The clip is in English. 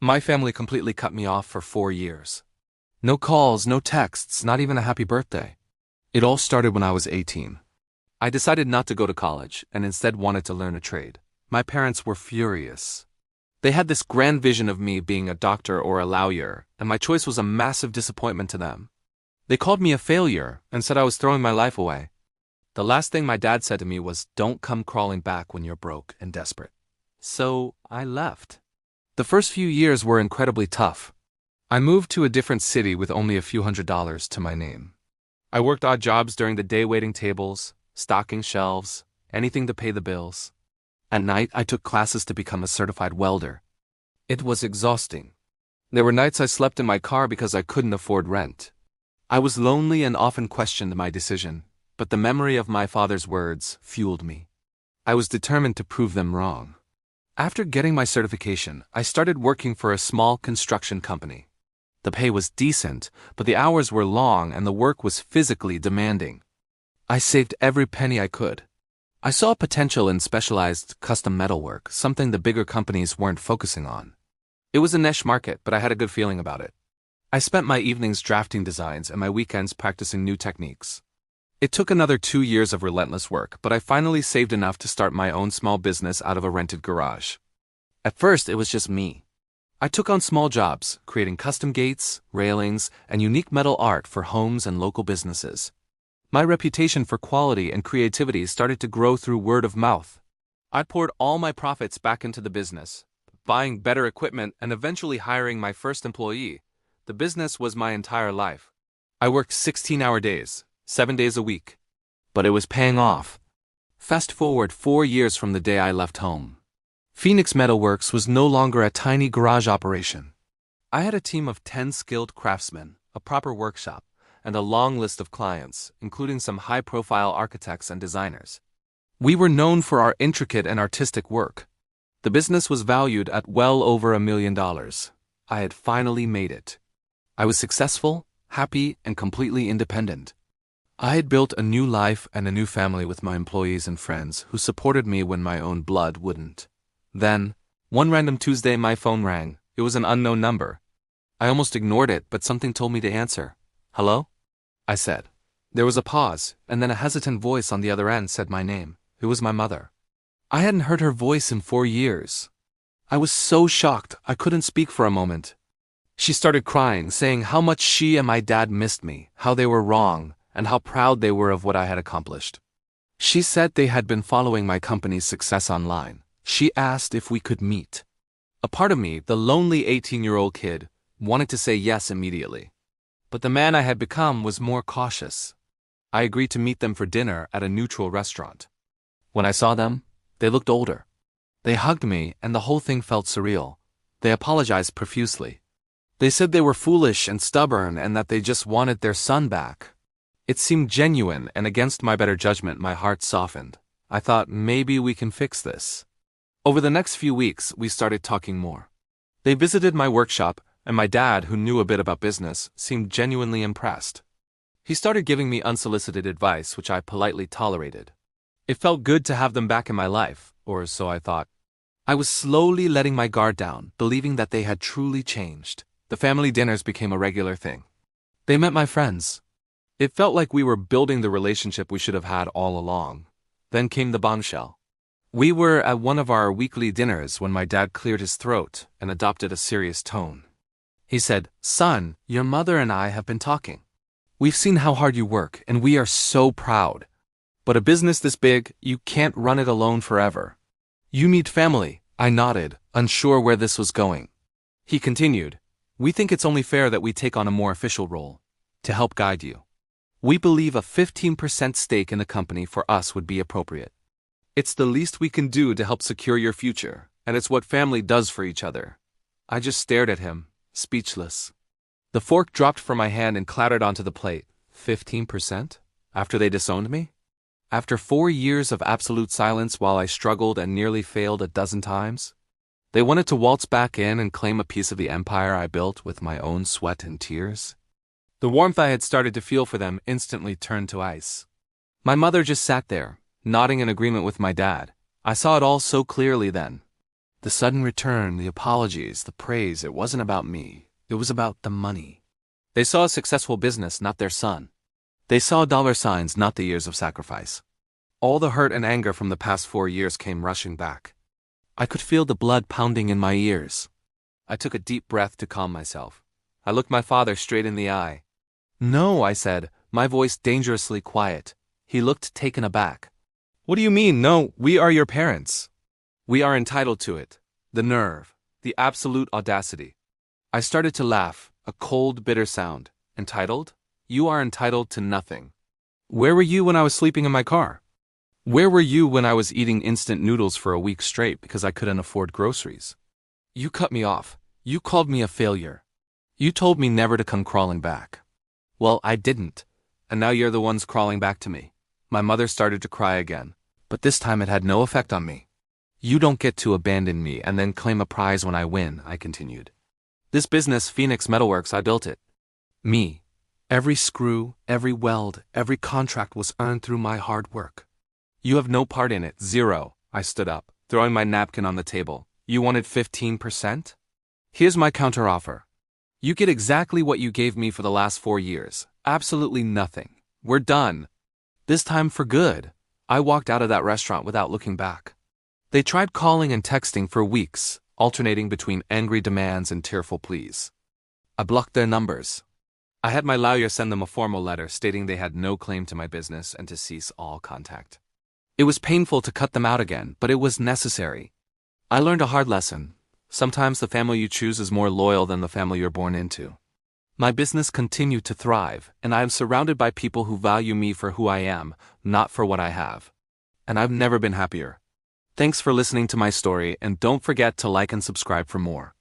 My family completely cut me off for 4 years. No calls, no texts, not even a happy birthday. It all started when I was 18. I decided not to go to college and instead wanted to learn a trade. My parents were furious. They had this grand vision of me being a doctor or a lawyer, and my choice was a massive disappointment to them. They called me a failure and said I was throwing my life away. The last thing my dad said to me was, "Don't come crawling back when you're broke and desperate." So I left. The first few years were incredibly tough. I moved to a different city with only a few $100s to my name. I worked odd jobs during the day, waiting tables, stocking shelves, anything to pay the bills. At night, I took classes to become a certified welder. It was exhausting. There were nights I slept in my car because I couldn't afford rent. I was lonely and often questioned my decision, but the memory of my father's words fueled me. I was determined to prove them wrong. After getting my certification, I started working for a small construction company. The pay was decent, but the hours were long and the work was physically demanding. I saved every penny I could. I saw potential in specialized custom metalwork, something the bigger companies weren't focusing on. It was a niche market, but I had a good feeling about it. I spent my evenings drafting designs and my weekends practicing new techniques. It took another 2 years of relentless work, but I finally saved enough to start my own small business out of a rented garage. At first, it was just me. I took on small jobs, creating custom gates, railings, and unique metal art for homes and local businesses. My reputation for quality and creativity started to grow through word of mouth. I poured all my profits back into the business, buying better equipment and eventually hiring my first employee. The business was my entire life. I worked 16-hour days, 7 days a week. But it was paying off. Fast forward 4 years from the day I left home. Phoenix Metalworks was no longer a tiny garage operation. I had a team of 10 skilled craftsmen, a proper workshop, and a long list of clients, including some high-profile architects and designers. We were known for our intricate and artistic work. The business was valued at well over $1 million. I had finally made it. I was successful, happy, and completely independent. I had built a new life and a new family with my employees and friends who supported me when my own blood wouldn't. Then, one random Tuesday, my phone rang. It was an unknown number. I almost ignored it, but something told me to answer. "Hello?" I said. There was a pause, and then a hesitant voice on the other end said my name. It was my mother. I hadn't heard her voice in 4 years. I was so shocked I couldn't speak for a moment. She started crying, saying how much she and my dad missed me, how they were wrong, and how proud they were of what I had accomplished. She said they had been following my company's success online. She asked if we could meet. A part of me, the lonely 18-year-old kid, wanted to say yes immediately. But the man I had become was more cautious. I agreed to meet them for dinner at a neutral restaurant. When I saw them, they looked older. They hugged me, and the whole thing felt surreal. They apologized profusely. They said they were foolish and stubborn and that they just wanted their son back. It seemed genuine, and against my better judgment, my heart softened. I thought, maybe we can fix this. Over the next few weeks, we started talking more. They visited my workshop, and my dad, who knew a bit about business, seemed genuinely impressed. He started giving me unsolicited advice, which I politely tolerated. It felt good to have them back in my life, or so I thought. I was slowly letting my guard down, believing that they had truly changed. The family dinners became a regular thing. They met my friends. It felt like we were building the relationship we should have had all along. Then came the bombshell. We were at one of our weekly dinners when my dad cleared his throat and adopted a serious tone. He said, "Son, your mother and I have been talking. We've seen how hard you work, and we are so proud. But a business this big, you can't run it alone forever. You need family." I nodded, unsure where this was going. He continued, "We think it's only fair that we take on a more official role, to help guide you. We believe a 15% stake in the company for us would be appropriate. It's the least we can do to help secure your future, and it's what family does for each other." I just stared at him, speechless. The fork dropped from my hand and clattered onto the plate. 15%? After they disowned me? After 4 years of absolute silence while I struggled and nearly failed a dozen times? They wanted to waltz back in and claim a piece of the empire I built with my own sweat and tears? The warmth I had started to feel for them instantly turned to ice. My mother just sat there, nodding in agreement with my dad. I saw it all so clearly then. The sudden return, the apologies, the praise, it wasn't about me. It was about the money. They saw a successful business, not their son. They saw dollar signs, not the years of sacrifice. All the hurt and anger from the past 4 years came rushing back. I could feel the blood pounding in my ears. I took a deep breath to calm myself. I looked my father straight in the eye. "No," I said, my voice dangerously quiet. He looked taken aback. "What do you mean, no? We are your parents. We are entitled to it. The nerve, the absolute audacity." I started to laugh, a cold, bitter sound. Entitled? You are entitled to nothing. Where were you when I was sleeping in my car? Where were you when I was eating instant noodles for a week straight because I couldn't afford groceries? You cut me off. You called me a failure. You told me never to come crawling back. Well, I didn't. And now you're the ones crawling back to me. My mother started to cry again. But this time it had no effect on me. You don't get to abandon me and then claim a prize when I win, I continued. This business, Phoenix Metalworks, I built it. Me. Every screw, every weld, every contract was earned through my hard work. You have no part in it, zero. I stood up, throwing my napkin on the table. You wanted 15%? Here's my counteroffer. You get exactly what you gave me for the last 4 years. Absolutely nothing. We're done. This time for good. I walked out of that restaurant without looking back. They tried calling and texting for weeks, alternating between angry demands and tearful pleas. I blocked their numbers. I had my lawyer send them a formal letter stating they had no claim to my business and to cease all contact. It was painful to cut them out again, but it was necessary. I learned a hard lesson. Sometimes the family you choose is more loyal than the family you're born into. My business continued to thrive, and I am surrounded by people who value me for who I am, not for what I have. And I've never been happier. Thanks for listening to my story, and don't forget to like and subscribe for more.